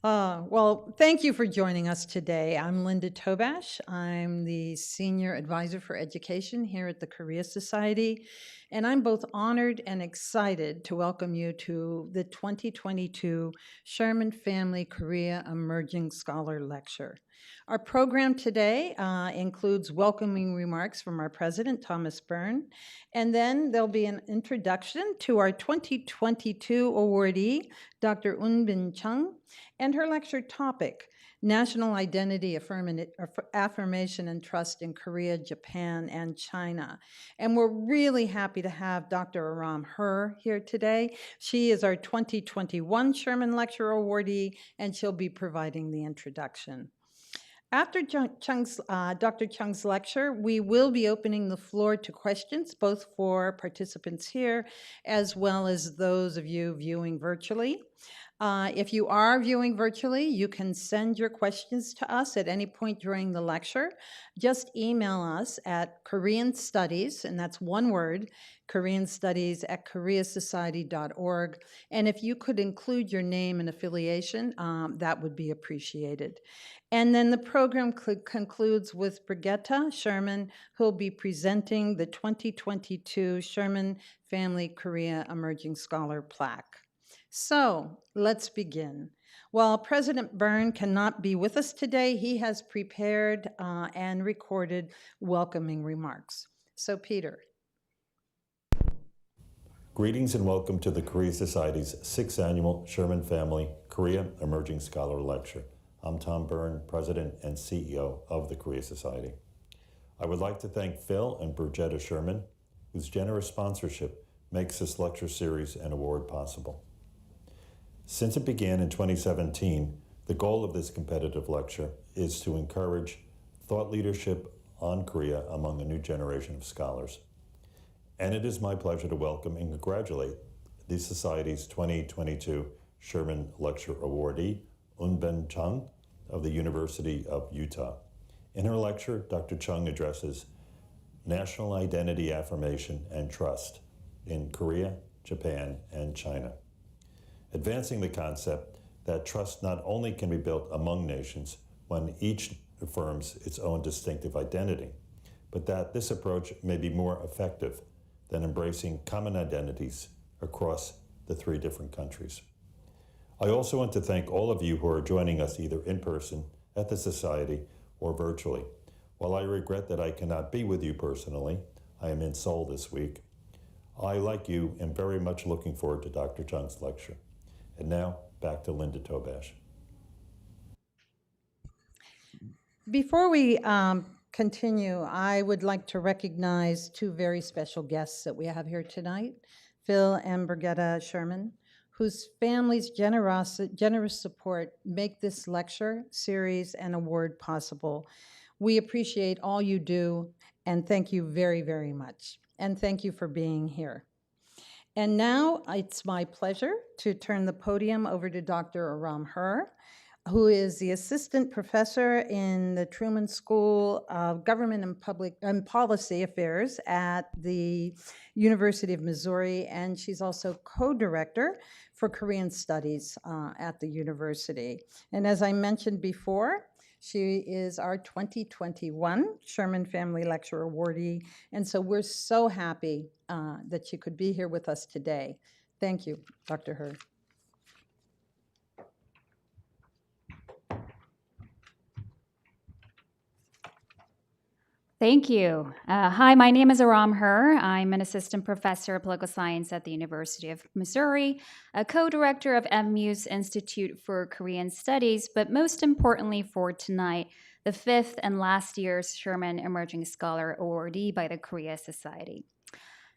Well, thank you for joining us today. I'm Linda Tobash. I'm the Senior Advisor for Education here at the Korea Society, and I'm both honored and excited to welcome you to the 2022 Sherman Family Korea Emerging Scholar Lecture. Our program today includes welcoming remarks from our president, Thomas Byrne, and then there'll be an introduction to our 2022 awardee, Dr. Eunbin Chung, and her lecture topic, National Identity, Affirmation and Trust in Korea, Japan, and China. And we're really happy to have Dr. Aram Her here today. She is our 2021 Sherman Lecture awardee, and she'll be providing the introduction. After Dr. Chung's lecture, we will be opening the floor to questions, both for participants here as well as those of you viewing virtually. If you are viewing virtually, you can send your questions to us at any point during the lecture. Just email us at Korean Studies, and that's one word, koreanstudies@koreasociety.org. And if you could include your name and affiliation, that would be appreciated. And then the program concludes with Brigitte Sherman, who will be presenting the 2022 Sherman Family Korea Emerging Scholar Plaque. So let's begin. While President Byrne cannot be with us today, he has prepared and recorded welcoming remarks. So Peter. Greetings and welcome to the Korea Society's 6th Annual Sherman Family Korea Emerging Scholar Lecture. I'm Tom Byrne, President and CEO of the Korea Society. I would like to thank Phil and Brigitte Sherman, whose generous sponsorship makes this lecture series and award possible. Since it began in 2017, the goal of this competitive lecture is to encourage thought leadership on Korea among a new generation of scholars. And it is my pleasure to welcome and congratulate the Society's 2022 Sherman Lecture awardee, Eunbin Chung of the University of Utah. In her lecture, Dr. Chung addresses national identity affirmation and trust in Korea, Japan, and China, advancing the concept that trust not only can be built among nations when each affirms its own distinctive identity, but that this approach may be more effective than embracing common identities across the 3 different countries. I also want to thank all of you who are joining us either in person at the Society or virtually. While I regret that I cannot be with you personally, I am in Seoul this week. I, like you, am very much looking forward to Dr. Chung's lecture. And now, back to Linda Tobash. Before we continue, I would like to recognize 2 very special guests that we have here tonight, Phil and Brigitte Sherman, whose families' generous support make this lecture series and award possible. We appreciate all you do, and thank you very, very much. And thank you for being here. And now it's my pleasure to turn the podium over to Dr. Aram Her, who is the assistant professor in the Truman School of Government and Policy Affairs at the University of Missouri, and she's also co-director for Korean Studies at the university. And as I mentioned before, she is our 2021 Sherman Family Lecture awardee, and so we're so happy that she could be here with us today. Thank you, Dr. Her. Thank you. Hi, my name is Aram Her. I'm an assistant professor of political science at the University of Missouri, a co-director of MU's Institute for Korean Studies, but most importantly for tonight, the 5th and last year's Sherman Emerging Scholar awardee by the Korea Society.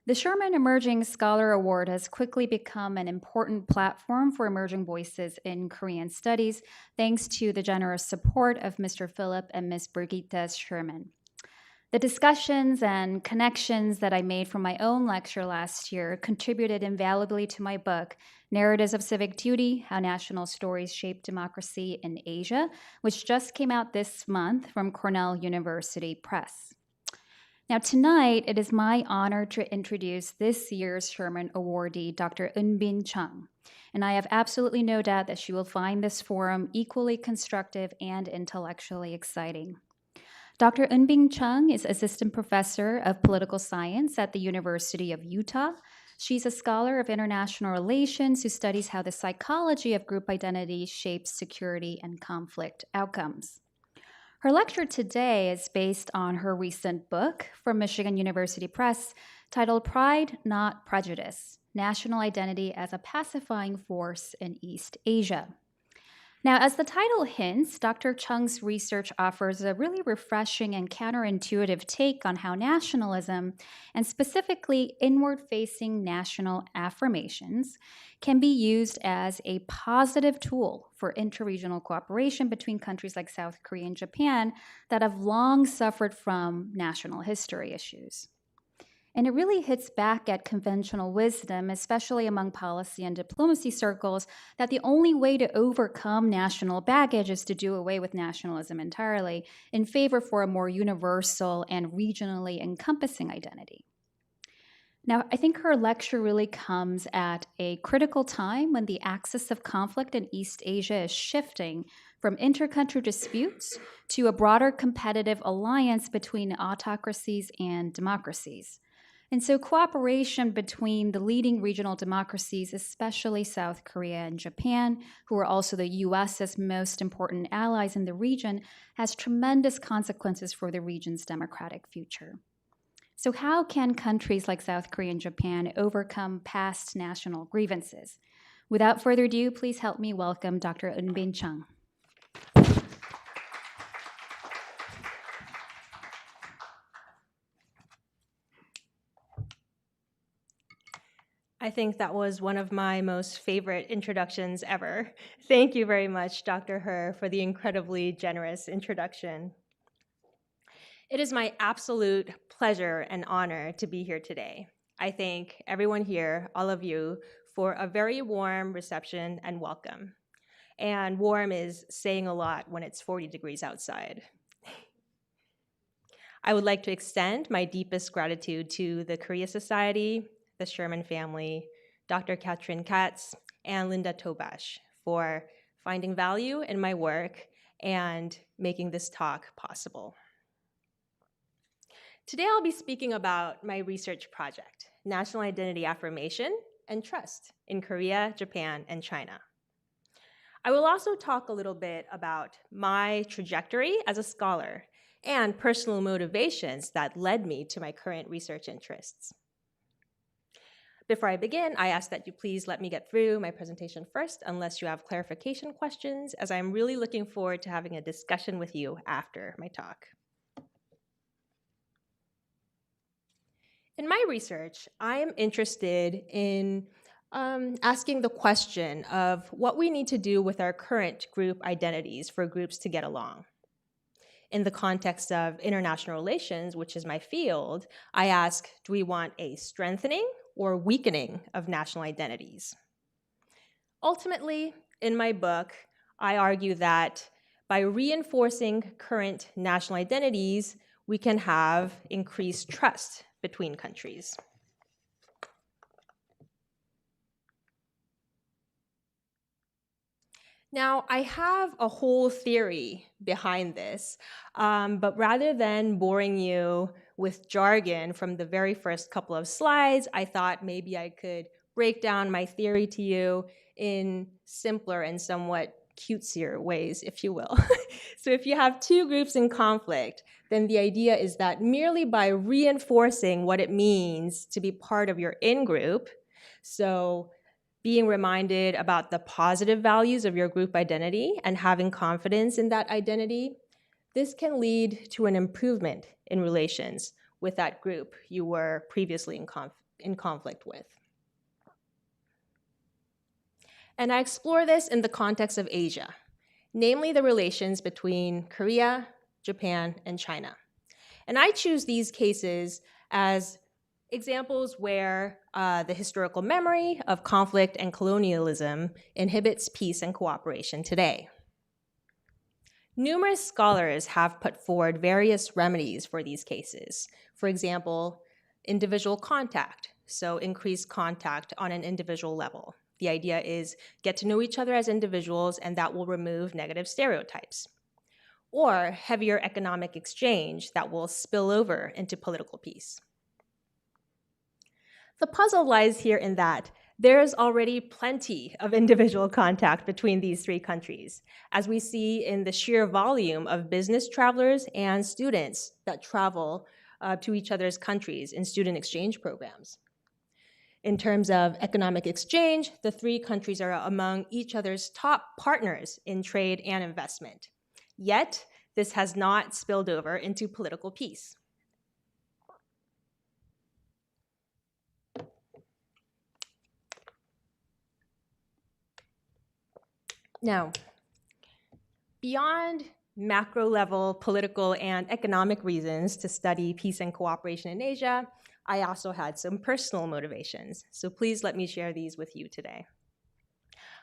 The Sherman Emerging Scholar Award has quickly become an important platform for emerging voices in Korean studies, thanks to the generous support of Mr. Philip and Ms. Brigitte Sherman. The discussions and connections that I made from my own lecture last year contributed invaluably to my book, Narratives of Civic Duty, How National Stories Shape Democracy in Asia, which just came out this month from Cornell University Press. Now, tonight, it is my honor to introduce this year's Sherman awardee, Dr. Eunbin Chung. And I have absolutely no doubt that she will find this forum equally constructive and intellectually exciting. Dr. Eunbin Chung is Assistant Professor of Political Science at the University of Utah. She's a scholar of international relations who studies how the psychology of group identity shapes security and conflict outcomes. Her lecture today is based on her recent book from Michigan University Press titled Pride, Not Prejudice: National Identity as a Pacifying Force in East Asia. Now, as the title hints, Dr. Chung's research offers a really refreshing and counterintuitive take on how nationalism, and specifically inward-facing national affirmations, can be used as a positive tool for interregional cooperation between countries like South Korea and Japan that have long suffered from national history issues. And it really hits back at conventional wisdom, especially among policy and diplomacy circles, that the only way to overcome national baggage is to do away with nationalism entirely in favor for a more universal and regionally encompassing identity. Now, I think her lecture really comes at a critical time when the axis of conflict in East Asia is shifting from inter-country disputes to a broader competitive alliance between autocracies and democracies. And so cooperation between the leading regional democracies, especially South Korea and Japan, who are also the US's most important allies in the region, has tremendous consequences for the region's democratic future. So how can countries like South Korea and Japan overcome past national grievances? Without further ado, please help me welcome Dr. Eunbin Chung. I think that was one of my most favorite introductions ever. Thank you very much, Dr. Her, for the incredibly generous introduction. It is my absolute pleasure and honor to be here today. I thank everyone here, all of you, for a very warm reception and welcome. And warm is saying a lot when it's 40 degrees outside. I would like to extend my deepest gratitude to the Korea Society, the Sherman family, Dr. Katrin Katz, and Linda Tobash for finding value in my work and making this talk possible. Today I'll be speaking about my research project, National Identity Affirmation and Trust in Korea, Japan, and China. I will also talk a little bit about my trajectory as a scholar and personal motivations that led me to my current research interests. Before I begin, I ask that you please let me get through my presentation first, unless you have clarification questions, as I'm really looking forward to having a discussion with you after my talk. In my research, I am interested in asking the question of what we need to do with our current group identities for groups to get along. In the context of international relations, which is my field, I ask, do we want a strengthening or weakening of national identities? Ultimately, in my book, I argue that by reinforcing current national identities, we can have increased trust between countries. Now, I have a whole theory behind this, but rather than boring you with jargon from the very first couple of slides, I thought maybe I could break down my theory to you in simpler and somewhat cutesier ways, if you will. So if you have two groups in conflict, then the idea is that merely by reinforcing what it means to be part of your in-group, so being reminded about the positive values of your group identity and having confidence in that identity, this can lead to an improvement in relations with that group you were previously in conflict with. And I explore this in the context of Asia, namely the relations between Korea, Japan, and China. And I choose these cases as examples where the historical memory of conflict and colonialism inhibits peace and cooperation today. Numerous scholars have put forward various remedies for these cases. For example, individual contact, so increased contact on an individual level. The idea is get to know each other as individuals, and that will remove negative stereotypes. Or heavier economic exchange that will spill over into political peace. The puzzle lies here in that there's already plenty of individual contact between these three countries, as we see in the sheer volume of business travelers and students that travel to each other's countries in student exchange programs. In terms of economic exchange, the three countries are among each other's top partners in trade and investment. Yet, this has not spilled over into political peace. Now, beyond macro-level political and economic reasons to study peace and cooperation in Asia, I also had some personal motivations. So please let me share these with you today.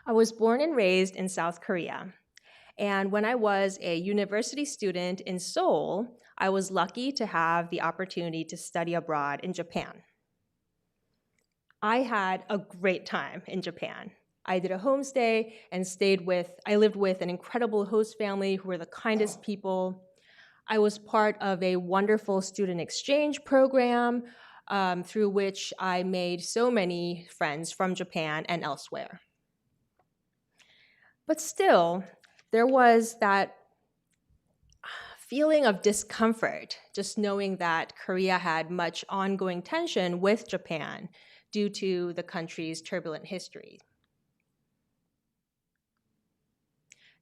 I was born and raised in South Korea. And when I was a university student in Seoul, I was lucky to have the opportunity to study abroad in Japan. I had a great time in Japan. I did a homestay and I lived with an incredible host family who were the kindest people. I was part of a wonderful student exchange program through which I made so many friends from Japan and elsewhere. But still, there was that feeling of discomfort, just knowing that Korea had much ongoing tension with Japan due to the country's turbulent history.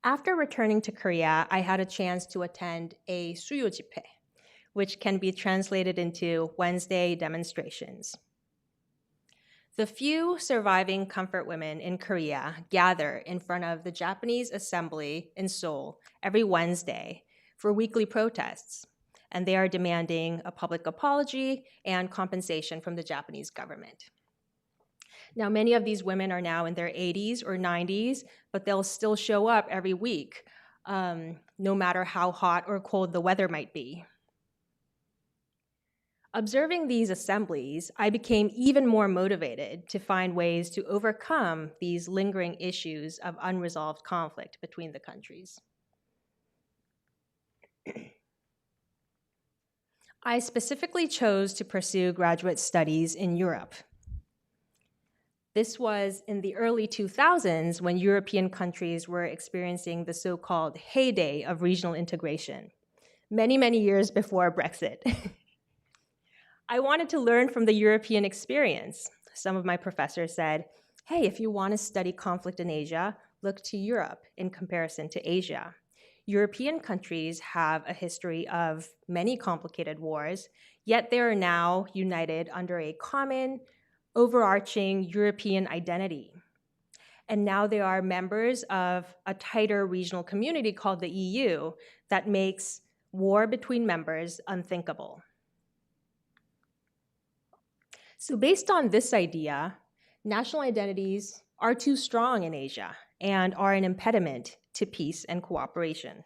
After returning to Korea, I had a chance to attend a suyo jippe, which can be translated into Wednesday demonstrations. The few surviving comfort women in Korea gather in front of the Japanese assembly in Seoul every Wednesday for weekly protests, and they are demanding a public apology and compensation from the Japanese government. Now, many of these women are now in their 80s or 90s, but they'll still show up every week, no matter how hot or cold the weather might be. Observing these assemblies, I became even more motivated to find ways to overcome these lingering issues of unresolved conflict between the countries. I specifically chose to pursue graduate studies in Europe. This was in the early 2000s when European countries were experiencing the so-called heyday of regional integration, many, many years before Brexit. I wanted to learn from the European experience. Some of my professors said, hey, if you want to study conflict in Asia, look to Europe in comparison to Asia. European countries have a history of many complicated wars, yet they are now united under a common, overarching European identity. And now they are members of a tighter regional community called the EU that makes war between members unthinkable. So based on this idea, national identities are too strong in Asia and are an impediment to peace and cooperation.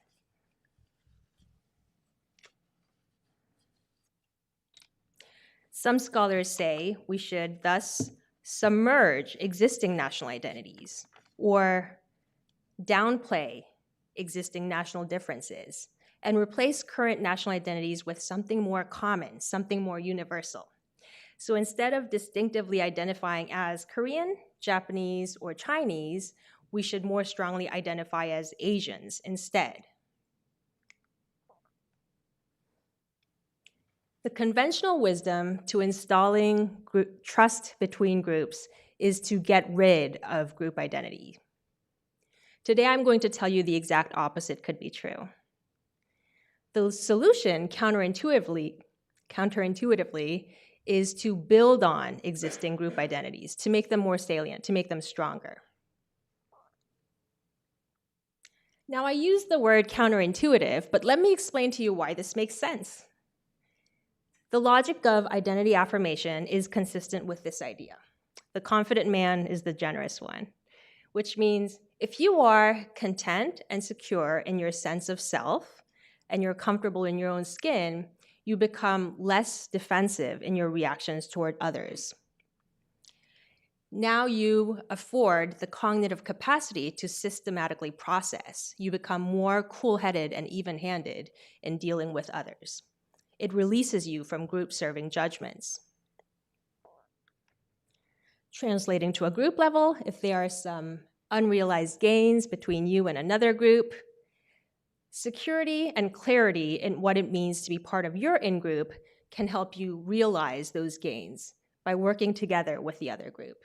Some scholars say we should thus submerge existing national identities or downplay existing national differences and replace current national identities with something more common, something more universal. So instead of distinctively identifying as Korean, Japanese, or Chinese, we should more strongly identify as Asians instead. The conventional wisdom to installing trust between groups is to get rid of group identity. Today, I'm going to tell you the exact opposite could be true. The solution, counterintuitively, is to build on existing group identities, to make them more salient, to make them stronger. Now, I use the word counterintuitive, but let me explain to you why this makes sense. The logic of identity affirmation is consistent with this idea. The confident man is the generous one. which means if you are content and secure in your sense of self and you're comfortable in your own skin, you become less defensive in your reactions toward others. Now you afford the cognitive capacity to systematically process. You become more cool-headed and even-handed in dealing with others. It releases you from group-serving judgments. Translating to a group level, if there are some unrealized gains between you and another group, security and clarity in what it means to be part of your in-group can help you realize those gains by working together with the other group.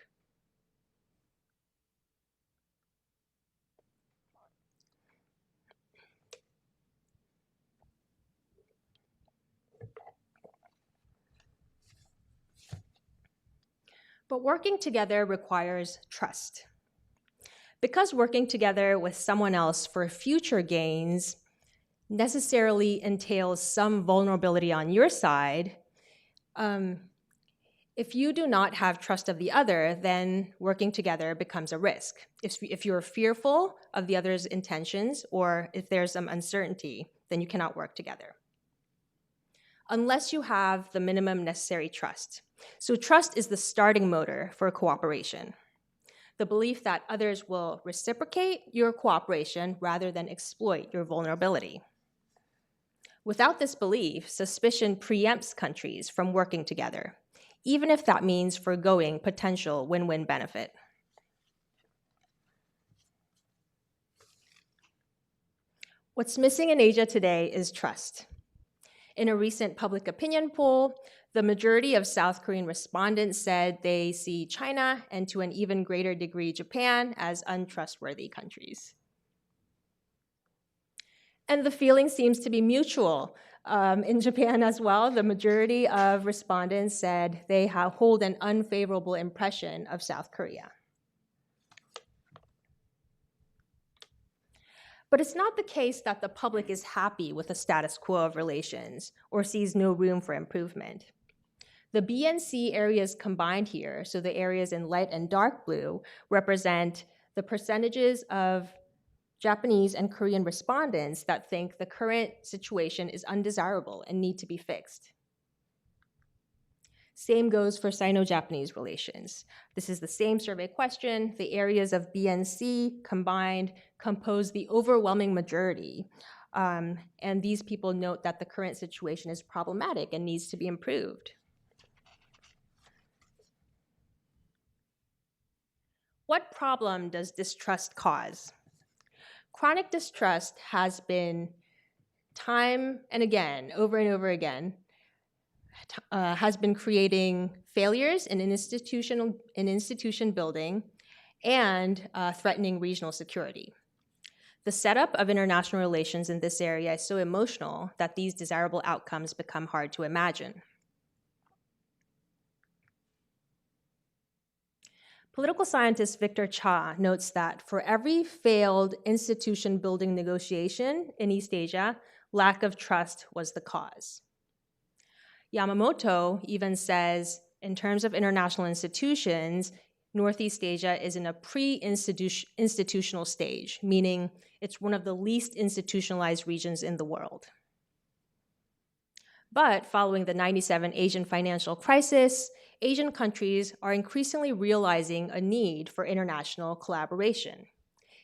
But working together requires trust. Because working together with someone else for future gains necessarily entails some vulnerability on your side, if you do not have trust of the other, then working together becomes a risk. If you're fearful of the other's intentions or if there's some uncertainty, then you cannot work together unless you have the minimum necessary trust. So trust is the starting motor for cooperation. The belief that others will reciprocate your cooperation rather than exploit your vulnerability. Without this belief, suspicion preempts countries from working together, even if that means forgoing potential win-win benefit. What's missing in Asia today is trust. In a recent public opinion poll, the majority of South Korean respondents said they see China and to an even greater degree Japan as untrustworthy countries. And the feeling seems to be mutual. In Japan as well, the majority of respondents said they hold an unfavorable impression of South Korea. But it's not the case that the public is happy with the status quo of relations or sees no room for improvement. The B and C areas combined here, so the areas in light and dark blue, represent the percentages of Japanese and Korean respondents that think the current situation is undesirable and need to be fixed. Same goes for Sino-Japanese relations. This is the same survey question. The areas of B and C combined compose the overwhelming majority. And these people note that the current situation is problematic and needs to be improved. What problem does distrust cause? Chronic distrust has been time and again, over and over again, has been creating failures in institution building and threatening regional security. The setup of international relations in this area is so emotional that these desirable outcomes become hard to imagine. Political scientist Victor Cha notes that for every failed institution building negotiation in East Asia, lack of trust was the cause. Yamamoto even says, in terms of international institutions, Northeast Asia is in a pre-institutional stage, meaning it's one of the least institutionalized regions in the world. But following the '97 Asian financial crisis, Asian countries are increasingly realizing a need for international collaboration,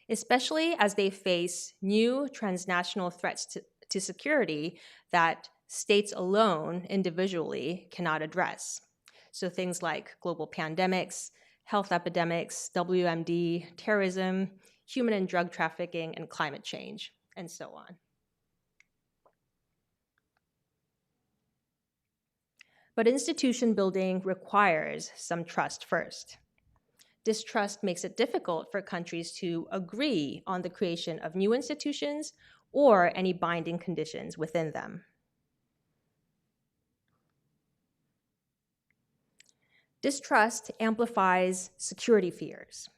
especially as they face new transnational threats to security that states alone, individually, cannot address. So things like global pandemics, health epidemics, WMD, terrorism, human and drug trafficking, and climate change, and so on. But institution building requires some trust first. Distrust makes it difficult for countries to agree on the creation of new institutions or any binding conditions within them. Distrust amplifies security fears.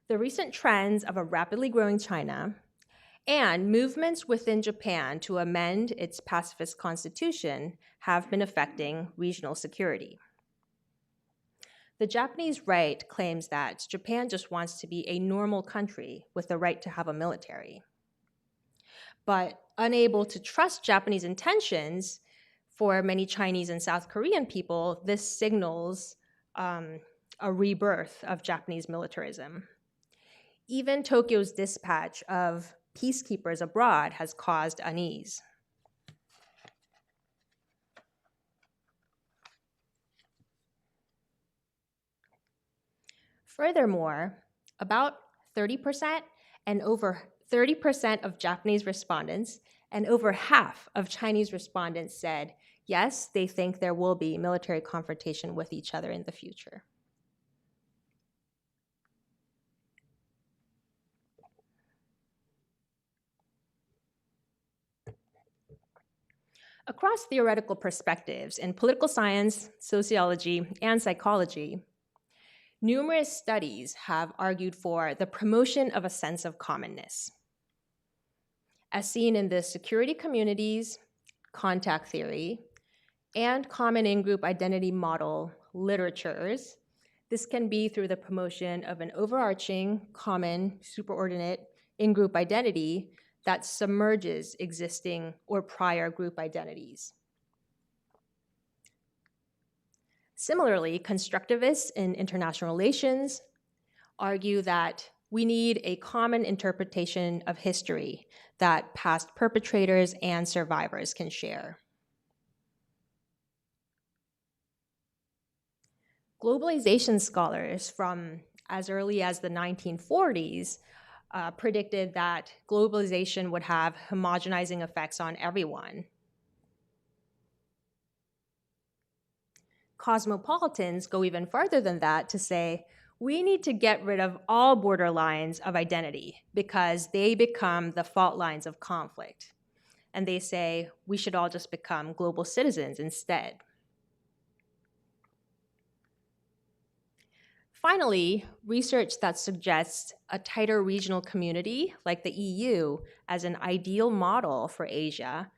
The recent trends of a rapidly growing China and movements within Japan to amend its pacifist constitution have been affecting regional security. The Japanese right claims that Japan just wants to be a normal country with the right to have a military. But unable to trust Japanese intentions, for many Chinese and South Korean people, this signals a rebirth of Japanese militarism. Even Tokyo's dispatch of peacekeepers abroad has caused unease. Furthermore, about 30% and over 30% of Japanese respondents and over half of Chinese respondents said, yes, they think there will be military confrontation with each other in the future. Across theoretical perspectives in political science, sociology, and psychology, numerous studies have argued for the promotion of a sense of commonness. As seen in the security communities, contact theory, and common in-group identity model literatures, this can be through the promotion of an overarching, common, superordinate in-group identity that submerges existing or prior group identities. Similarly, constructivists in international relations argue that we need a common interpretation of history that past perpetrators and survivors can share. Globalization scholars from as early as the 1940s predicted that globalization would have homogenizing effects on everyone. Cosmopolitans go even further than that to say, we need to get rid of all border lines of identity because they become the fault lines of conflict. And they say, we should all just become global citizens instead. Finally, research that suggests a tighter regional community, like the EU, as an ideal model for Asia,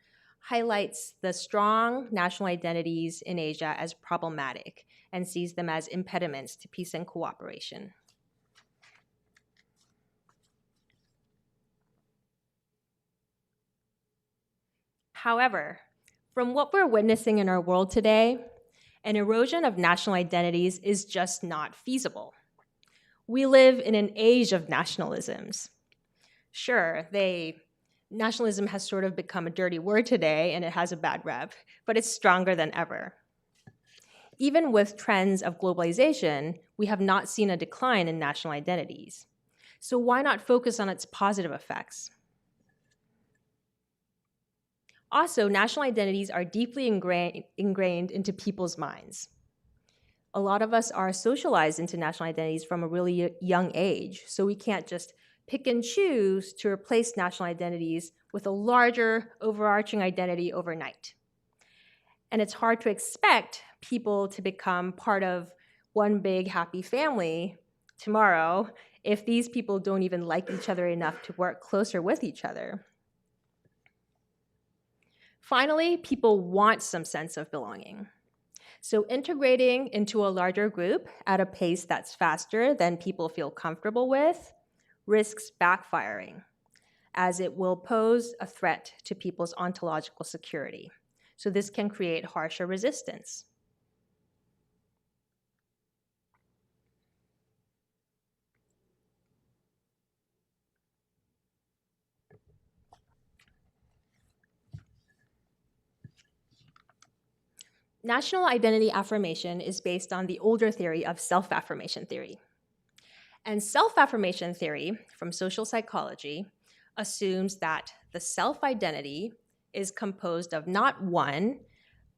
highlights the strong national identities in Asia as problematic and sees them as impediments to peace and cooperation. However, from what we're witnessing in our world today, an erosion of national identities is just not feasible. We live in an age of nationalisms. Sure, nationalism has sort of become a dirty word today and it has a bad rep, but it's stronger than ever. Even with trends of globalization, we have not seen a decline in national identities. So why not focus on its positive effects? Also, national identities are deeply ingrained into people's minds. A lot of us are socialized into national identities from a really young age, so we can't just pick and choose to replace national identities with a larger overarching identity overnight. And it's hard to expect people to become part of one big happy family tomorrow if these people don't even like each other enough to work closer with each other. Finally, people want some sense of belonging. So integrating into a larger group at a pace that's faster than people feel comfortable with risks backfiring, as it will pose a threat to people's ontological security. So this can create harsher resistance. National identity affirmation is based on the older theory of self-affirmation theory. And self-affirmation theory from social psychology assumes that the self-identity is composed of not one,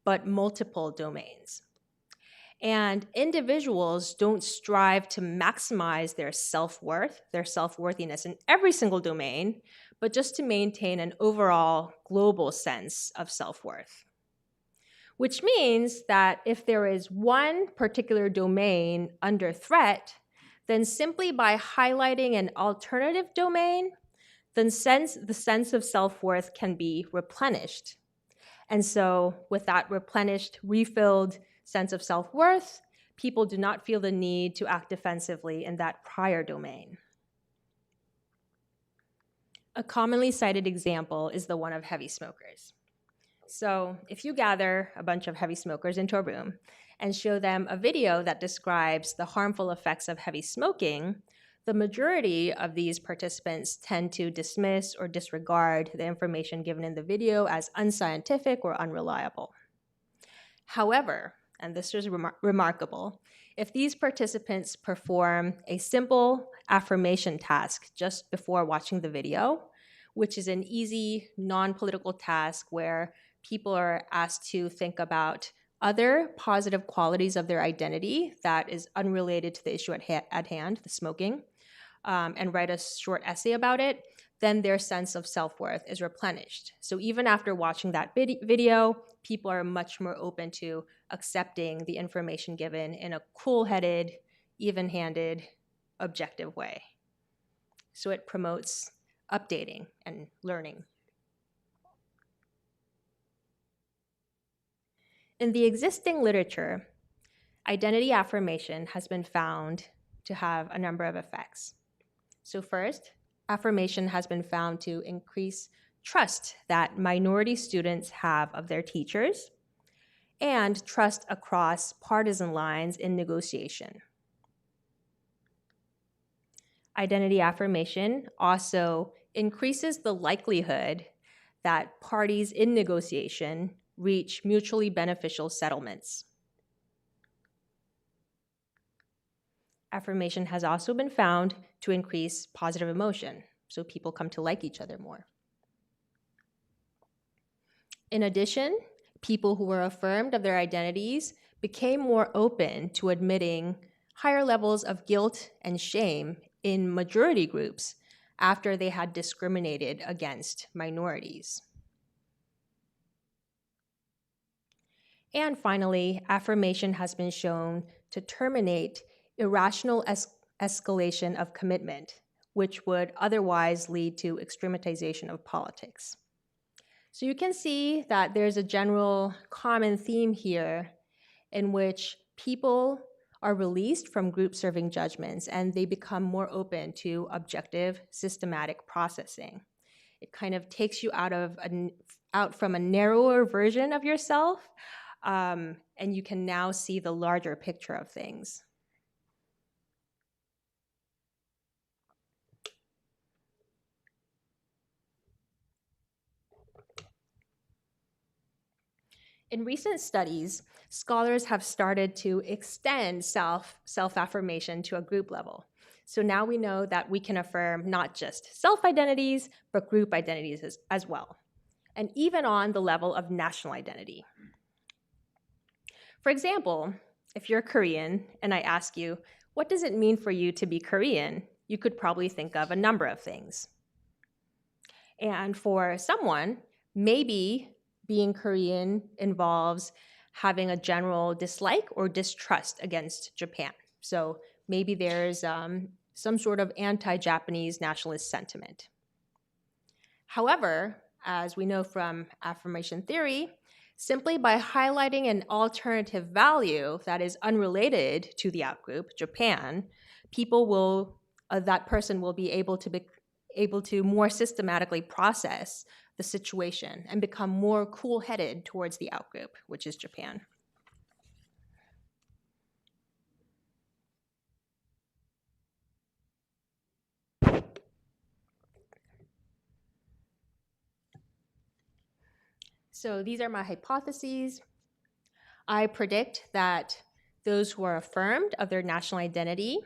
but multiple domains. And individuals don't strive to maximize their self-worth, their self-worthiness in every single domain, but just to maintain an overall global sense of self-worth. Which means that if there is one particular domain under threat, then simply by highlighting an alternative domain, then the sense of self-worth can be replenished. And so with that replenished, refilled sense of self-worth, people do not feel the need to act defensively in that prior domain. A commonly cited example is the one of heavy smokers. So if you gather a bunch of heavy smokers into a room and show them a video that describes the harmful effects of heavy smoking, the majority of these participants tend to dismiss or disregard the information given in the video as unscientific or unreliable. However, and this is remarkable, if these participants perform a simple affirmation task just before watching the video, which is an easy, non-political task where people are asked to think about other positive qualities of their identity that is unrelated to the issue at hand, the smoking, and write a short essay about it, then their sense of self-worth is replenished. So even after watching that video, people are much more open to accepting the information given in a cool-headed, even-handed, objective way. So it promotes updating and learning. In the existing literature, identity affirmation has been found to have a number of effects. So first, affirmation has been found to increase trust that minority students have of their teachers and trust across partisan lines in negotiation. Identity affirmation also increases the likelihood that parties in negotiation reach mutually beneficial settlements. Affirmation has also been found to increase positive emotion, so people come to like each other more. In addition, people who were affirmed of their identities became more open to admitting higher levels of guilt and shame in majority groups after they had discriminated against minorities. And finally, affirmation has been shown to terminate irrational escalation of commitment, which would otherwise lead to extrematization of politics. So you can see that there's a general common theme here in which people are released from group-serving judgments and they become more open to objective, systematic processing. It kind of takes you out from a narrower version of yourself, and you can now see the larger picture of things. In recent studies, scholars have started to extend self-affirmation to a group level. So now we know that we can affirm not just self-identities, but group identities as well, and even on the level of national identity. For example, if you're Korean and I ask you, what does it mean for you to be Korean? You could probably think of a number of things. And for someone, maybe being Korean involves having a general dislike or distrust against Japan. So maybe there's some sort of anti-Japanese nationalist sentiment. However, as we know from affirmation theory, simply by highlighting an alternative value that is unrelated to the outgroup, Japan, that person will be able to more systematically process the situation and become more cool-headed towards the outgroup, which is Japan. So these are my hypotheses. I predict that those who are affirmed of their national identity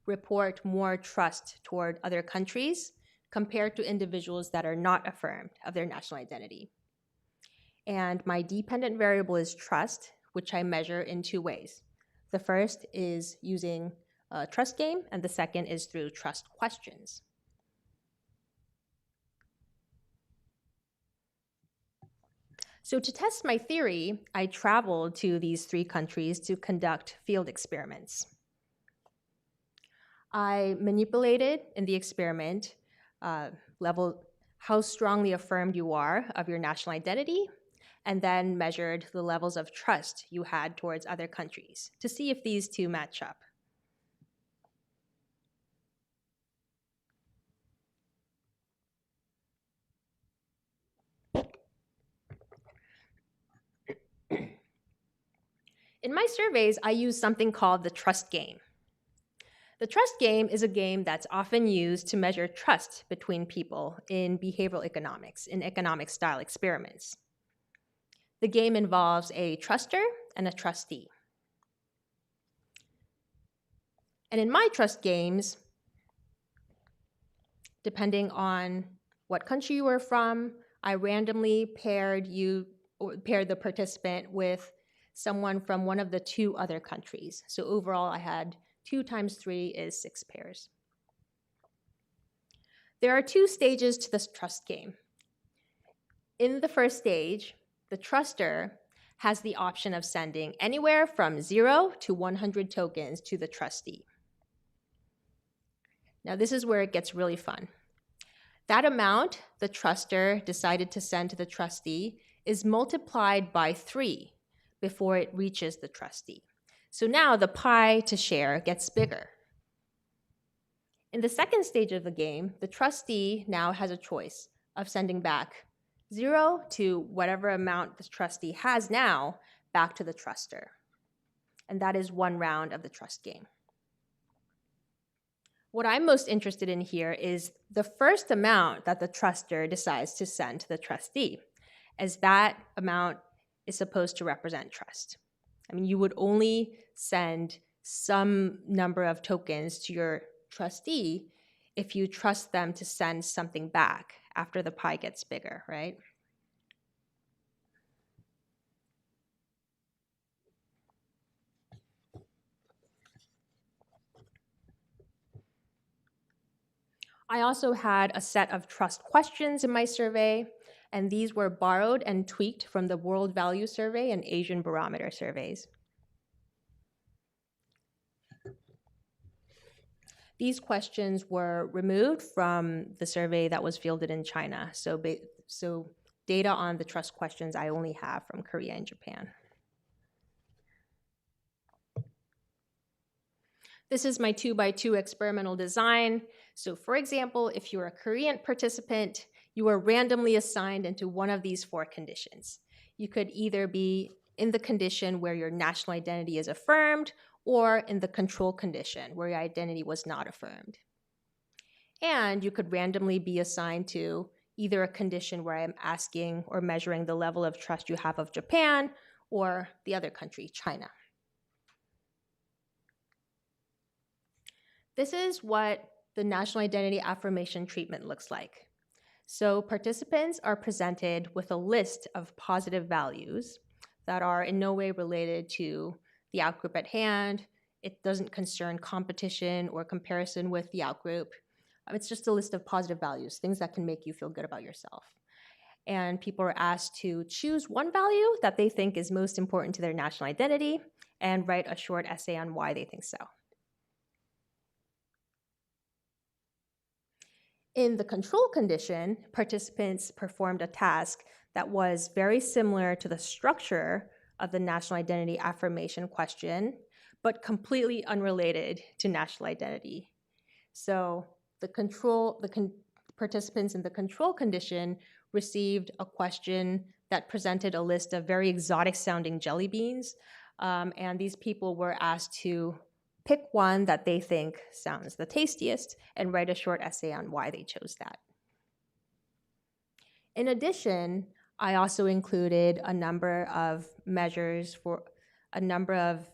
report more trust toward other countries compared to individuals that are not affirmed of their national identity. And my dependent variable is trust, which I measure in two ways. The first is using a trust game, and the second is through trust questions. So to test my theory, I traveled to these three countries to conduct field experiments. I manipulated in the experiment level how strongly affirmed you are of your national identity, and then measured the levels of trust you had towards other countries to see if these two match up. In my surveys, I use something called the trust game. The trust game is a game that's often used to measure trust between people in behavioral economics, in economic style experiments. The game involves a truster and a trustee. And in my trust games, depending on what country you were from, I randomly paired the participant with someone from one of the two other countries. So overall, I had 2 times 3 is 6 pairs. There are 2 stages to this trust game. In the first stage, the truster has the option of sending anywhere from 0 to 100 tokens to the trustee. Now, this is where it gets really fun. That amount the truster decided to send to the trustee is multiplied by 3 before it reaches the trustee. So now the pie to share gets bigger. In the second stage of the game, the trustee now has a choice of sending back 0 to whatever amount the trustee has now back to the truster. And that is 1 round of the trust game. What I'm most interested in here is the first amount that the truster decides to send to the trustee, as that amount is supposed to represent trust. I mean, you would only send some number of tokens to your trustee if you trust them to send something back after the pie gets bigger, right? I also had a set of trust questions in my survey, and these were borrowed and tweaked from the World Value Survey and Asian Barometer surveys. These questions were removed from the survey that was fielded in China. So data on the trust questions I only have from Korea and Japan. This is my 2x2 experimental design. So for example, if you're a Korean participant, you are randomly assigned into one of these 4 conditions. You could either be in the condition where your national identity is affirmed, or in the control condition where your identity was not affirmed. And you could randomly be assigned to either a condition where I'm asking or measuring the level of trust you have of Japan, or the other country, China. This is what the national identity affirmation treatment looks like. So participants are presented with a list of positive values that are in no way related to the outgroup at hand. It doesn't concern competition or comparison with the outgroup. It's just a list of positive values, things that can make you feel good about yourself. And people are asked to choose one value that they think is most important to their national identity and write a short essay on why they think so. In the control condition, participants performed a task that was very similar to the structure of the national identity affirmation question, but completely unrelated to national identity. So participants in the control condition received a question that presented a list of very exotic sounding jelly beans, and these people were asked to pick one that they think sounds the tastiest and write a short essay on why they chose that. In addition, I also included a number of measures for a number of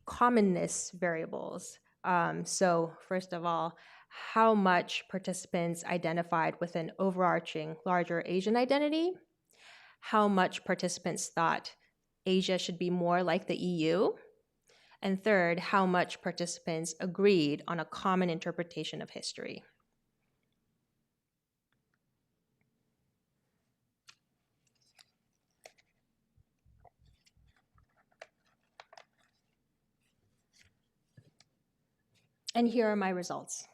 commonness variables. So first of all, how much participants identified with an overarching larger Asian identity, how much participants thought Asia should be more like the EU, and third, how much participants agreed on a common interpretation of history. And here are my results.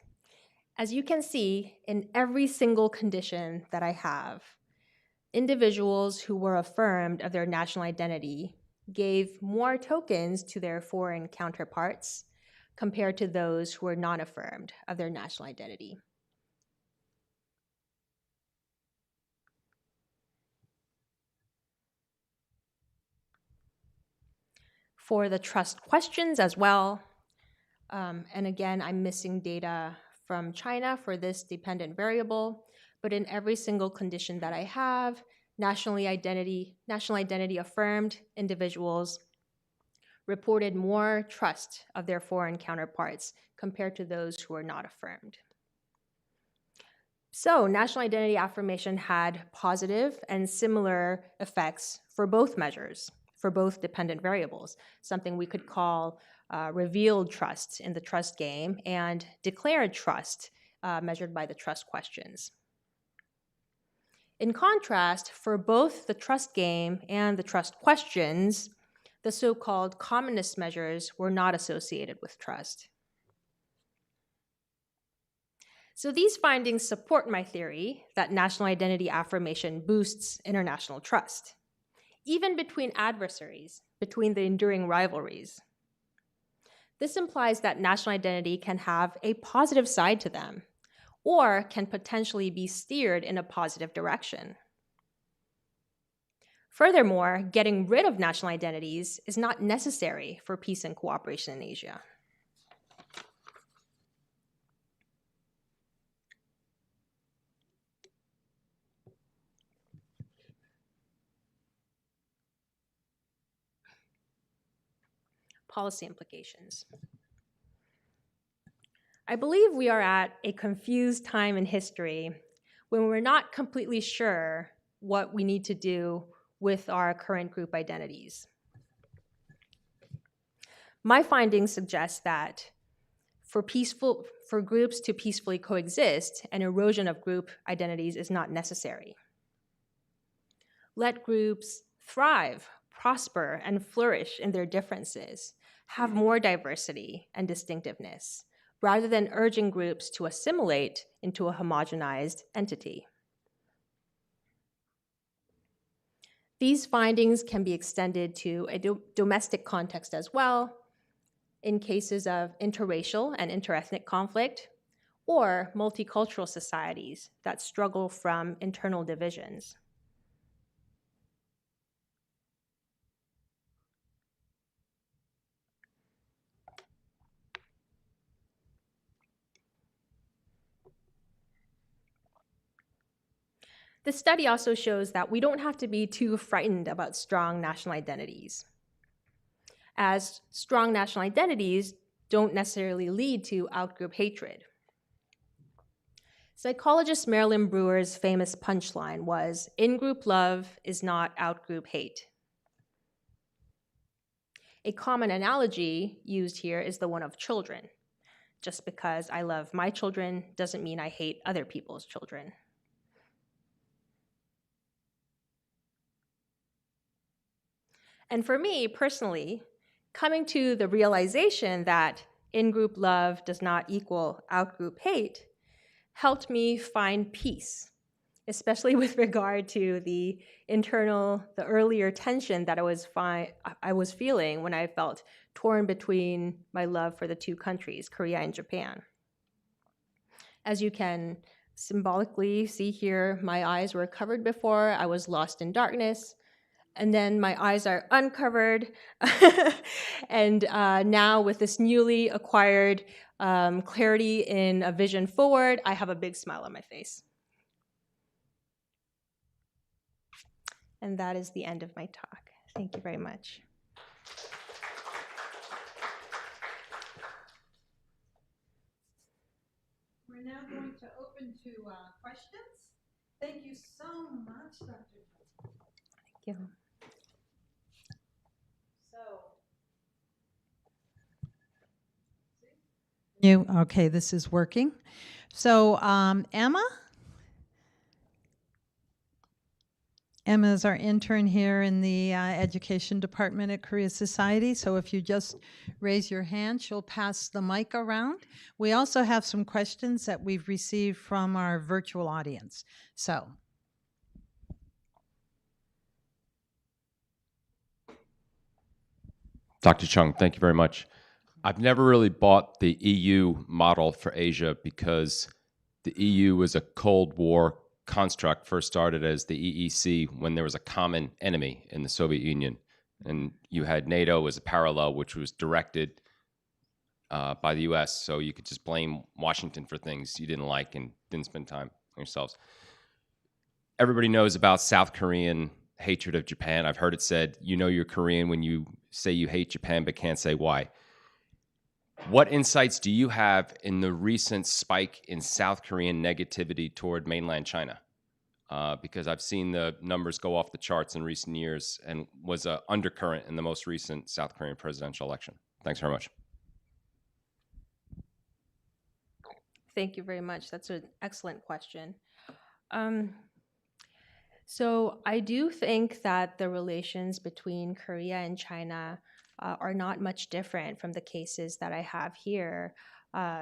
As you can see, in every single condition that I have, individuals who were affirmed of their national identity gave more tokens to their foreign counterparts compared to those who were not affirmed of their national identity. For the trust questions as well, and again, I'm missing data from China for this dependent variable, but in every single condition that I have, national identity affirmed individuals reported more trust of their foreign counterparts compared to those who were not affirmed. So national identity affirmation had positive and similar effects for both measures, for both dependent variables, something we could call revealed trust in the trust game and declared trust measured by the trust questions. In contrast, for both the trust game and the trust questions, the so-called commonness measures were not associated with trust. So these findings support my theory that national identity affirmation boosts international trust, even between adversaries, between the enduring rivalries. This implies that national identity can have a positive side to them, or can potentially be steered in a positive direction. Furthermore, getting rid of national identities is not necessary for peace and cooperation in Asia. Policy implications. I believe we are at a confused time in history when we're not completely sure what we need to do with our current group identities. My findings suggest that for groups to peacefully coexist, an erosion of group identities is not necessary. Let groups thrive, prosper, and flourish in their differences, have more diversity and distinctiveness, rather than urging groups to assimilate into a homogenized entity. These findings can be extended to a domestic context as well, in cases of interracial and interethnic conflict, or multicultural societies that struggle from internal divisions. The study also shows that we don't have to be too frightened about strong national identities, as strong national identities don't necessarily lead to outgroup hatred. Psychologist Marilyn Brewer's famous punchline was, "In-group love is not out-group hate." A common analogy used here is the one of children. Just because I love my children doesn't mean I hate other people's children. And for me, personally, coming to the realization that in-group love does not equal out-group hate helped me find peace, especially with regard to the earlier tension that I was feeling when I felt torn between my love for the two countries, Korea and Japan. As you can symbolically see here, my eyes were covered before, I was lost in darkness, and then my eyes are uncovered, and now with this newly acquired clarity in a vision forward, I have a big smile on my face. And that is the end of my talk. Thank you very much. We're now going to open to questions. Thank you so much, Dr. Thank you. Okay, this is working. So Emma is our intern here in the education department at Korea Society. So if you just raise your hand, she'll pass the mic around. We also have some questions that we've received from our virtual audience. So. Dr. Chung, thank you very much. I've never really bought the EU model for Asia because the EU was a Cold War construct, first started as the EEC when there was a common enemy in the Soviet Union. And you had NATO as a parallel, which was directed by the US. So you could just blame Washington for things you didn't like and didn't spend time on yourselves. Everybody knows about South Korean hatred of Japan. I've heard it said, you know you're Korean when you say you hate Japan but can't say why. What insights do you have in the recent spike in South Korean negativity toward mainland China? Because I've seen the numbers go off the charts in recent years and was an undercurrent in the most recent South Korean presidential election. Thanks very much. Thank you very much. That's an excellent question. So I do think that the relations between Korea and China are not much different from the cases that I have here.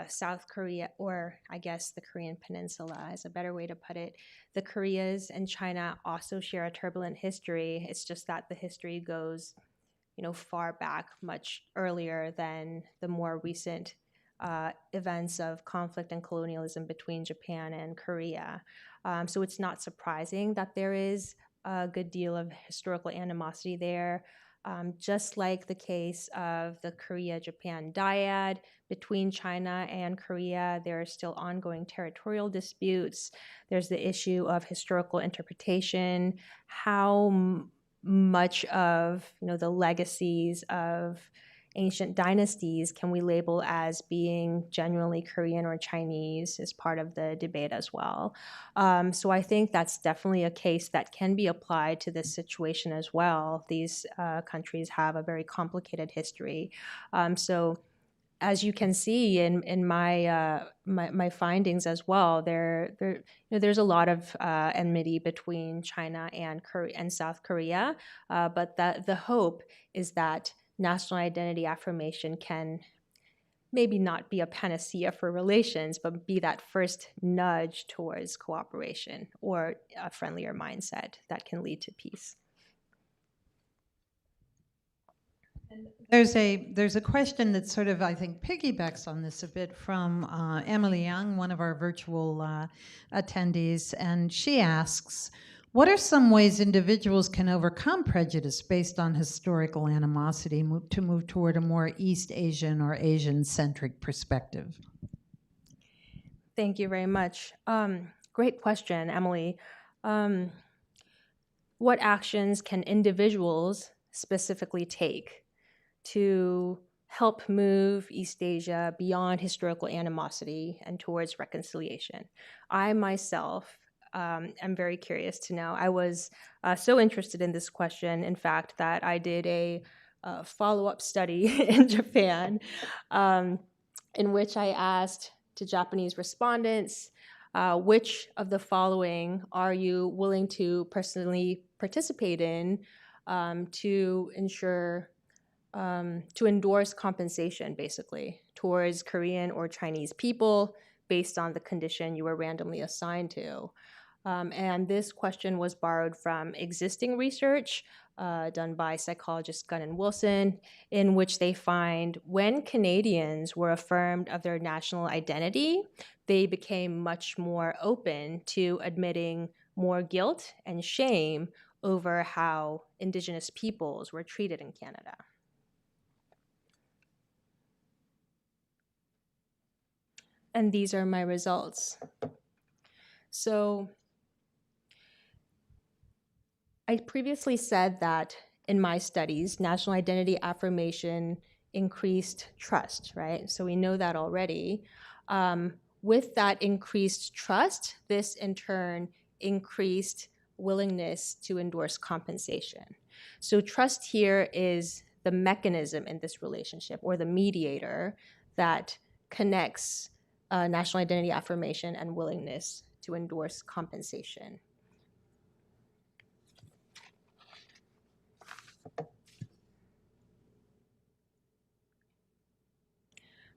South Korea, or I guess the Korean Peninsula is a better way to put it. The Koreas and China also share a turbulent history. It's just that the history goes, far back, much earlier than the more recent events of conflict and colonialism between Japan and Korea. So it's not surprising that there is a good deal of historical animosity there. Just like the case of the Korea-Japan dyad between China and Korea, there are still ongoing territorial disputes. There's the issue of historical interpretation, how much of the legacies of ancient dynasties can we label as being genuinely Korean or Chinese is part of the debate as well. So I think that's definitely a case that can be applied to this situation as well. These countries have a very complicated history. So as you can see in my findings as well, there's a lot of enmity between China and South Korea, but the hope is that national identity affirmation can maybe not be a panacea for relations, but be that first nudge towards cooperation or a friendlier mindset that can lead to peace. There's a question that sort of, I think, piggybacks on this a bit from Emily Young, one of our virtual attendees, and she asks, what are some ways individuals can overcome prejudice based on historical animosity to move toward a more East Asian or Asian-centric perspective? Thank you very much. Great question, Emily. What actions can individuals specifically take to help move East Asia beyond historical animosity and towards reconciliation? I myself am very curious to know. I was so interested in this question, in fact, that I did a follow-up study in Japan in which I asked to Japanese respondents, which of the following are you willing to personally participate in to ensure to endorse compensation, basically, towards Korean or Chinese people based on the condition you were randomly assigned to. And this question was borrowed from existing research done by psychologists Gunn and Wilson, in which they find when Canadians were affirmed of their national identity, they became much more open to admitting more guilt and shame over how Indigenous peoples were treated in Canada. And these are my results. So I previously said that in my studies, national identity affirmation increased trust, right? So we know that already. With that increased trust, this in turn increased willingness to endorse compensation. So trust here is the mechanism in this relationship, or the mediator that connects national identity affirmation and willingness to endorse compensation.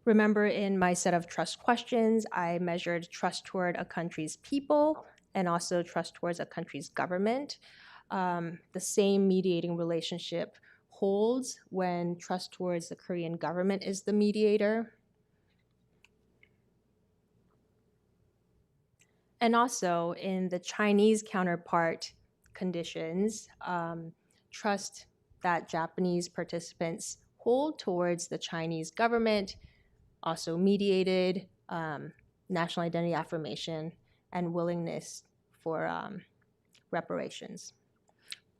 Remember, in my set of trust questions, I measured trust toward a country's people and also trust towards a country's government. The same mediating relationship holds when trust towards the Korean government is the mediator. And also in the Chinese counterpart conditions, trust that Japanese participants hold towards the Chinese government, also mediated national identity affirmation and willingness for reparations,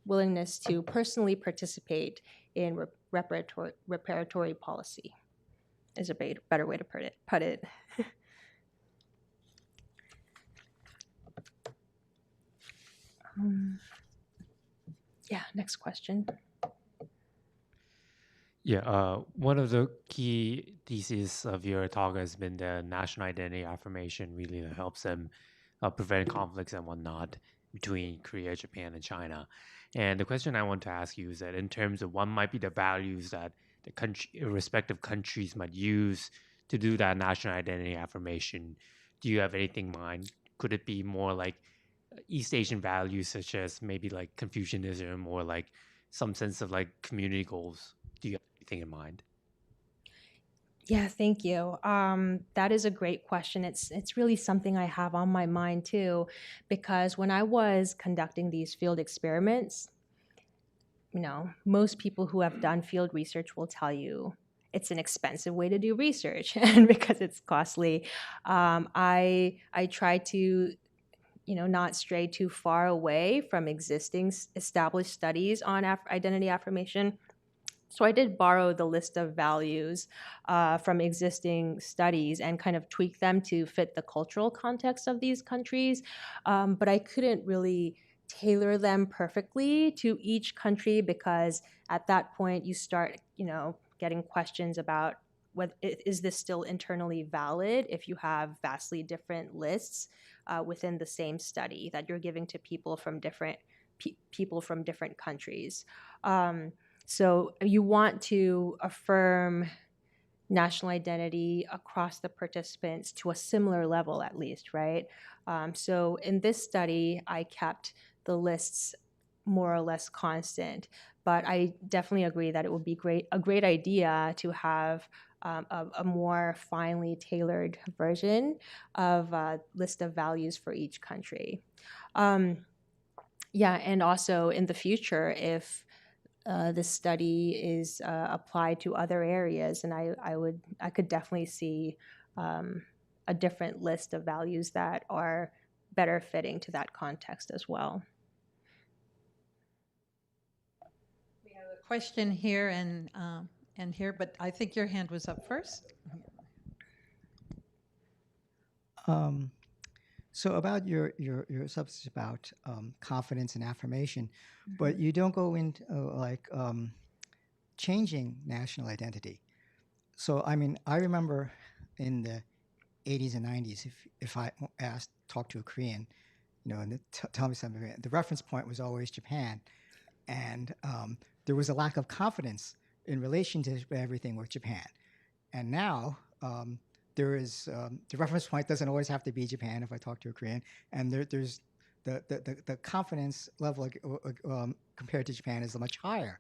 willingness to personally participate in reparatory policy is a better way to put it. Yeah, next question. Yeah, one of the key theses of your talk has been the national identity affirmation really helps them prevent conflicts and whatnot between Korea, Japan, and China. And the question I want to ask you is that in terms of what might be the values that the respective countries might use to do that national identity affirmation, do you have anything in mind? Could it be more like East Asian values such as maybe like Confucianism or like some sense of like community goals? Do you have anything in mind? Yeah, thank you. That is a great question. It's really something I have on my mind too, because when I was conducting these field experiments, most people who have done field research will tell you it's an expensive way to do research, and because it's costly, I try to not stray too far away from existing established studies on identity affirmation. So I did borrow the list of values from existing studies and kind of tweak them to fit the cultural context of these countries. But I couldn't really tailor them perfectly to each country because at that point you start, getting questions about is this still internally valid if you have vastly different lists within the same study that you're giving to people from different countries. So you want to affirm national identity across the participants to a similar level, at least, right? So in this study, I kept the lists more or less constant, but I definitely agree that it would be a great idea to have a more finely tailored version of a list of values for each country. Yeah, and also in the future, if this study is applied to other areas, and I could definitely see a different list of values that are better fitting to that context as well. We have a question here and here, but I think your hand was up first. So about your substance about confidence and affirmation, but you don't go into changing national identity. So I mean, I remember in the 80s and 90s, if I talk to a Korean, and tell me something, the reference point was always Japan, and there was a lack of confidence in relation to everything with Japan, and now. There is the reference point doesn't always have to be Japan if I talk to a Korean, and there's the confidence level compared to Japan is much higher,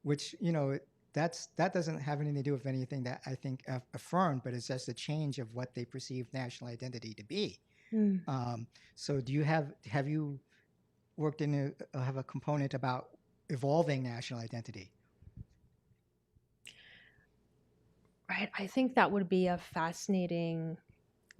which that doesn't have anything to do with anything that I think affirmed, but it's just a change of what they perceive national identity to be. So do you have you worked in have a component about evolving national identity? Right. I think that would be a fascinating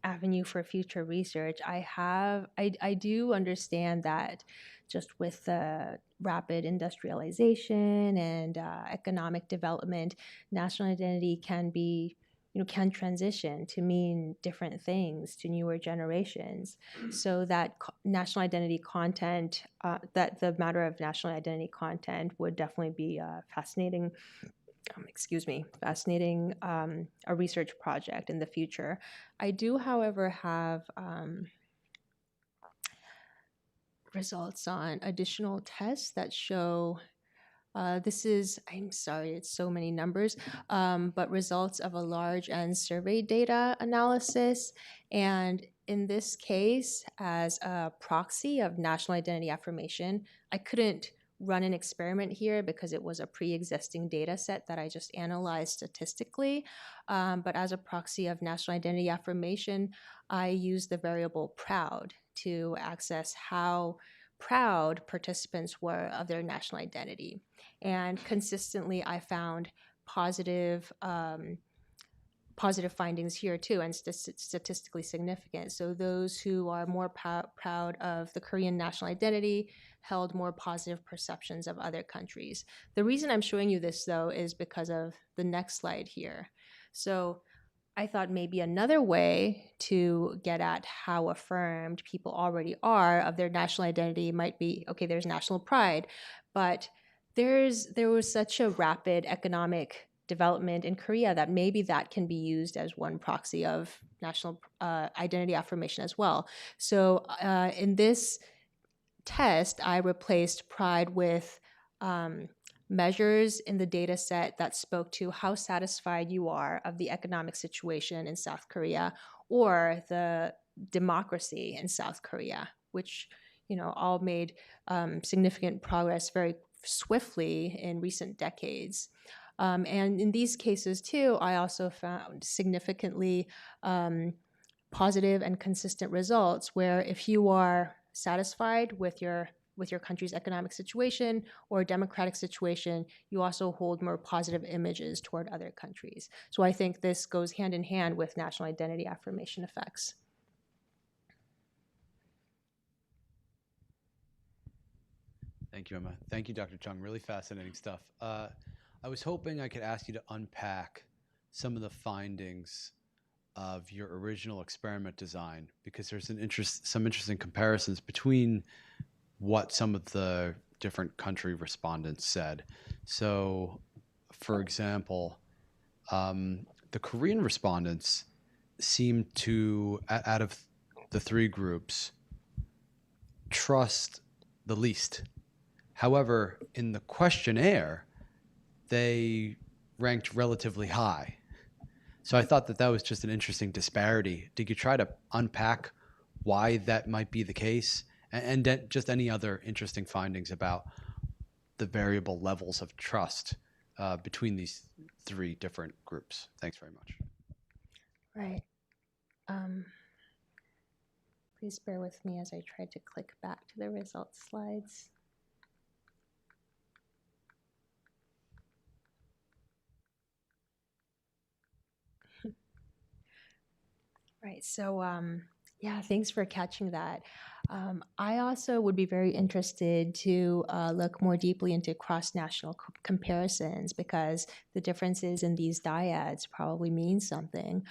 avenue for future research. I do understand that just with the rapid industrialization and economic development, national identity can transition to mean different things to newer generations. So that national identity content, that the matter of national identity content would definitely be fascinating. Fascinating a research project in the future. I do, however, have results on additional tests that show I'm sorry, it's so many numbers, but results of a large and survey data analysis. And in this case, as a proxy of national identity affirmation, I couldn't run an experiment here because it was a pre-existing data set that I just analyzed statistically. But as a proxy of national identity affirmation, I use the variable proud to access how proud participants were of their national identity. And consistently, I found positive findings here too, and statistically significant. So those who are more proud of the Korean national identity held more positive perceptions of other countries. The reason I'm showing you this, though, is because of the next slide here. So I thought maybe another way to get at how affirmed people already are of their national identity might be, okay, there's national pride, but there was such a rapid economic development in Korea that maybe that can be used as one proxy of national identity affirmation as well. So in this test, I replaced pride with measures in the data set that spoke to how satisfied you are of the economic situation in South Korea or the democracy in South Korea, which all made significant progress very swiftly in recent decades. And in these cases too, I also found significantly positive and consistent results where if you are satisfied with your country's economic situation or democratic situation, you also hold more positive images toward other countries. So I think this goes hand in hand with national identity affirmation effects. Thank you, Emma. Thank you, Dr. Chung. Really fascinating stuff. I was hoping I could ask you to unpack some of the findings of your original experiment design, because there's some interesting comparisons between what some of the different country respondents said. So, for example, the Korean respondents seemed to, out of the three groups, trust the least. However, in the questionnaire, they ranked relatively high. So I thought that was just an interesting disparity. Did you try to unpack why that might be the case? And just any other interesting findings about the variable levels of trust between these three different groups? Thanks very much. Right. Please bear with me as I try to click back to the results slides. Right. So, yeah, thanks for catching that. I also would be very interested to look more deeply into cross-national comparisons, because the differences in these dyads probably mean something.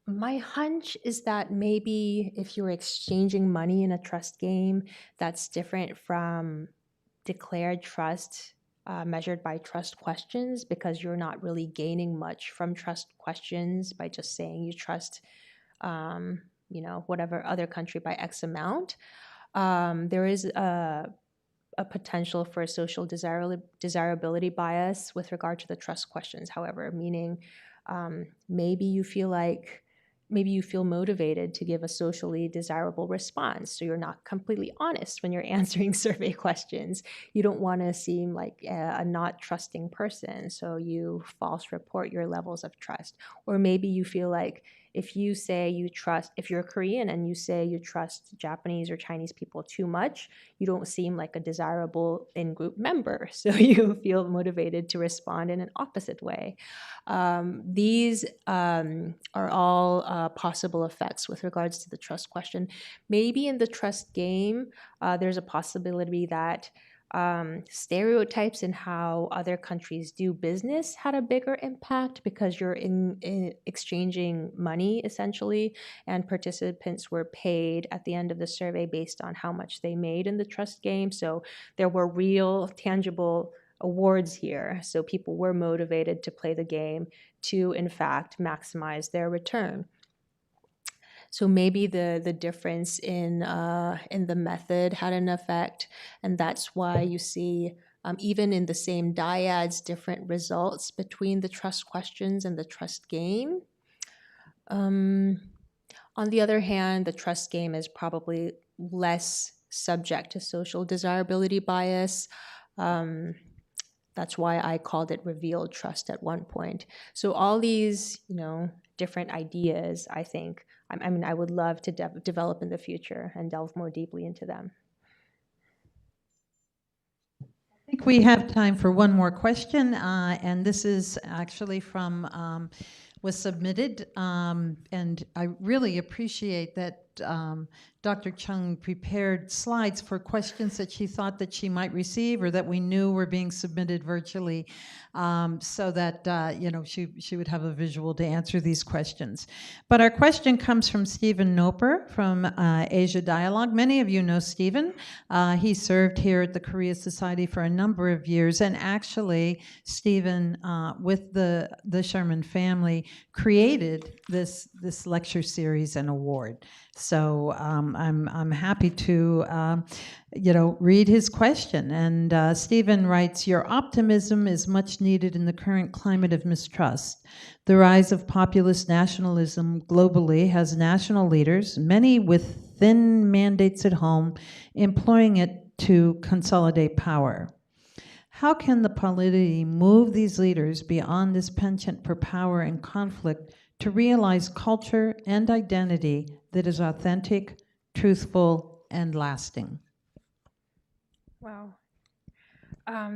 My hunch is that maybe if you're exchanging money in a trust game, that's different from declared trust measured by trust questions, because you're not really gaining much from trust questions by just saying you trust, whatever other country by X amount. There is a potential for a social desirability bias with regard to the trust questions, however, meaning maybe you feel motivated to give a socially desirable response. So you're not completely honest when you're answering survey questions. You don't want to seem like a not trusting person, so you false report your levels of trust. Or maybe you feel like if you're Korean and you say you trust Japanese or Chinese people too much, you don't seem like a desirable in-group member. So you feel motivated to respond in an opposite way. These are all possible effects with regards to the trust question. Maybe in the trust game, there's a possibility that stereotypes in how other countries do business had a bigger impact, because you're in exchanging money essentially, and participants were paid at the end of the survey based on how much they made in the trust game. So there were real, tangible awards here. So people were motivated to play the game to, in fact, maximize their return. So maybe the difference in the method had an effect, and that's why you see even in the same dyads, different results between the trust questions and the trust game. On the other hand, the trust game is probably less subject to social desirability bias. That's why I called it revealed trust at one point. So all these, different ideas, I think, I would love to develop in the future and delve more deeply into them. I think we have time for one more question, and this is actually from, was submitted, and I really appreciate that Dr. Chung prepared slides for questions that she thought that she might receive or that we knew were being submitted virtually, so that she would have a visual to answer these questions. But our question comes from Stephen Noper from Asia Dialogue. Many of you know Stephen. He served here at the Korea Society for a number of years, and actually, Stephen, with the Sherman family, created this lecture series and award. So I'm happy to read his question. And Stephen writes, "Your optimism is much needed in the current climate of mistrust. The rise of populist nationalism globally has national leaders, many with thin mandates at home, employing it to consolidate power. How can the polity move these leaders beyond this penchant for power and conflict to realize culture and identity that is authentic, truthful, and lasting?" Wow.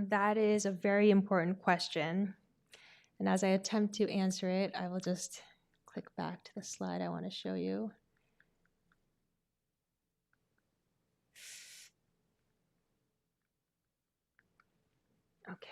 That is a very important question. And as I attempt to answer it, I will just click back to the slide I want to show you. Okay.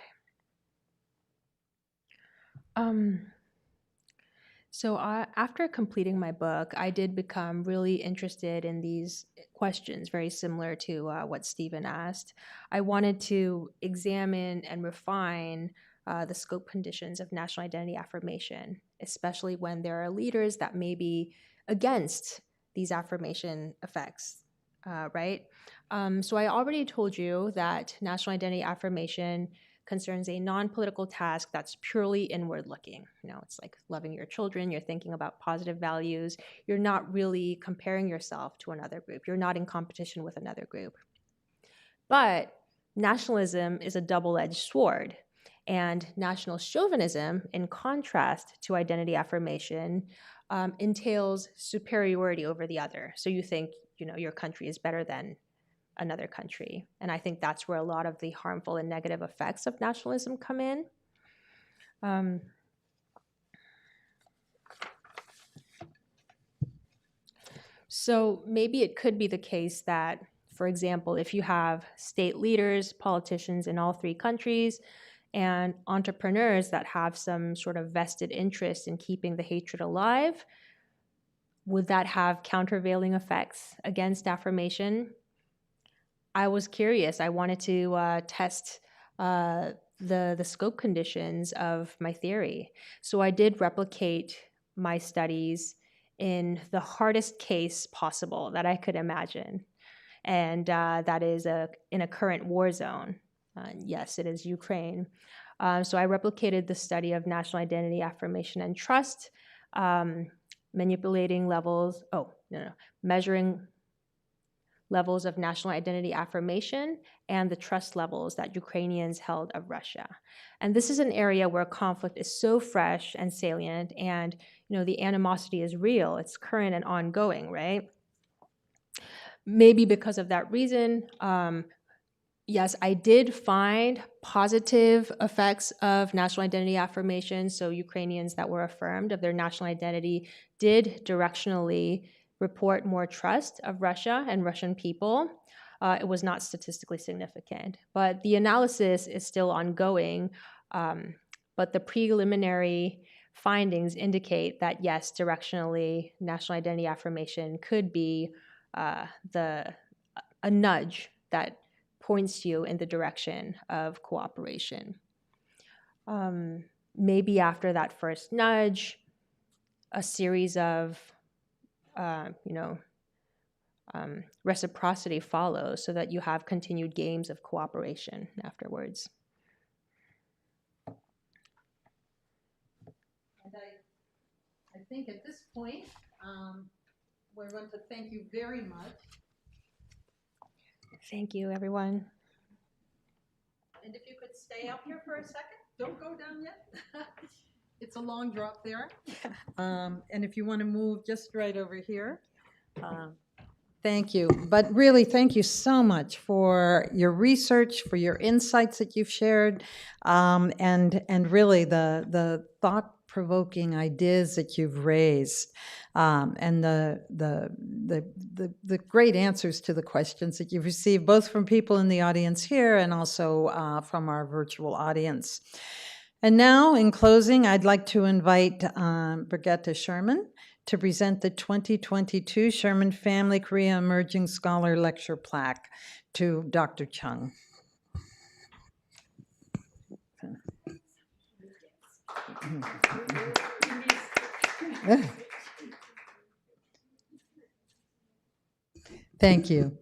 So after completing my book, I did become really interested in these questions, very similar to what Stephen asked. I wanted to examine and refine the scope conditions of national identity affirmation, especially when there are leaders that may be against these affirmation effects, right? So I already told you that national identity affirmation concerns a non-political task that's purely inward looking. It's like loving your children, you're thinking about positive values, you're not really comparing yourself to another group, you're not in competition with another group. But nationalism is a double-edged sword, and national chauvinism, in contrast to identity affirmation, entails superiority over the other. So you think, your country is better than another country. And I think that's where a lot of the harmful and negative effects of nationalism come in. So maybe it could be the case that, for example, if you have state leaders, politicians in all three countries, and entrepreneurs that have some sort of vested interest in keeping the hatred alive, would that have countervailing effects against affirmation? I was curious. I wanted to test the scope conditions of my theory. So I did replicate my studies in the hardest case possible that I could imagine. And that is in a current war zone. Yes, it is Ukraine. So I replicated the study of national identity affirmation and trust, measuring levels of national identity affirmation and the trust levels that Ukrainians held of Russia. And this is an area where conflict is so fresh and salient, and the animosity is real, it's current and ongoing, right? Maybe because of that reason, yes, I did find positive effects of national identity affirmation. So Ukrainians that were affirmed of their national identity did directionally report more trust of Russia and Russian people. It was not statistically significant, but the analysis is still ongoing. But the preliminary findings indicate that, yes, directionally, national identity affirmation could be a nudge that points you in the direction of cooperation. Maybe after that first nudge, a series of reciprocity follows so that you have continued games of cooperation afterwards. And I think at this point, we're going to thank you very much Thank you, everyone. And if you could stay up here for a second, don't go down yet. It's a long drop there. And if you want to move just right over here. Thank you. But really, thank you so much for your research, for your insights that you've shared, and really the thought-provoking ideas that you've raised, and the great answers to the questions that you've received, both from people in the audience here and also from our virtual audience. And now, in closing, I'd like to invite Brigitte Sherman to present the 2022 Sherman Family Korea Emerging Scholar Lecture Plaque to Dr. Chung. Thank you.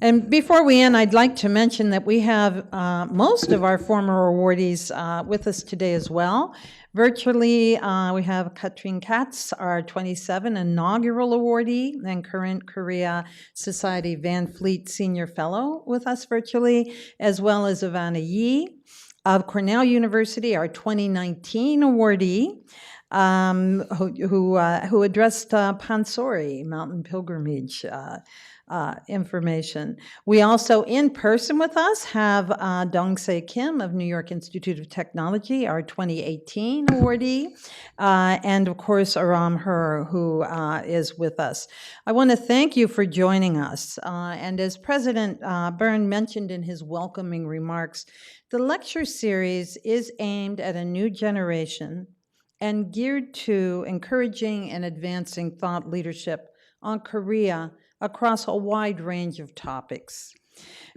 And before we end, I'd like to mention that we have most of our former awardees with us today as well. Virtually, we have Katrin Katz, our 27 inaugural awardee and current Korea Society Van Fleet Senior Fellow with us virtually, as well as Ivana Yi of Cornell University, our 2019 awardee, who addressed Pansori Mountain Pilgrimage information. We also, in person with us, have Dong-Se Kim of New York Institute of Technology, our 2018 awardee, and of course, Aram Her, who is with us. I want to thank you for joining us. And as President Byrne mentioned in his welcoming remarks, the lecture series is aimed at a new generation and geared to encouraging and advancing thought leadership on Korea across a wide range of topics.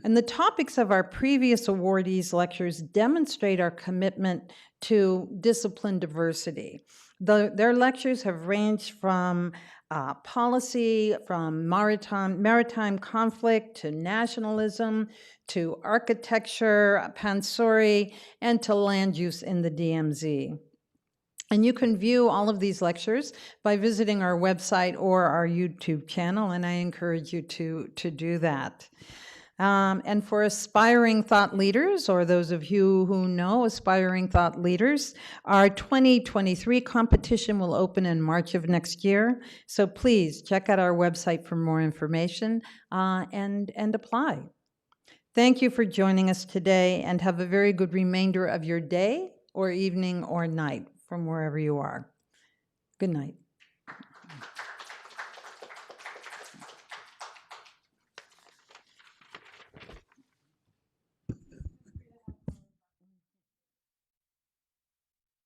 And the topics of our previous awardees' lectures demonstrate our commitment to discipline diversity. Their lectures have ranged from policy, from maritime conflict, to nationalism, to architecture, pansori, and to land use in the DMZ. And you can view all of these lectures by visiting our website or our YouTube channel, and I encourage you to do that. And for aspiring thought leaders, or those of you who know aspiring thought leaders, our 2023 competition will open in March of next year. So please check out our website for more information and apply. Thank you for joining us today, and have a very good remainder of your day or evening or night from wherever you are. Good night.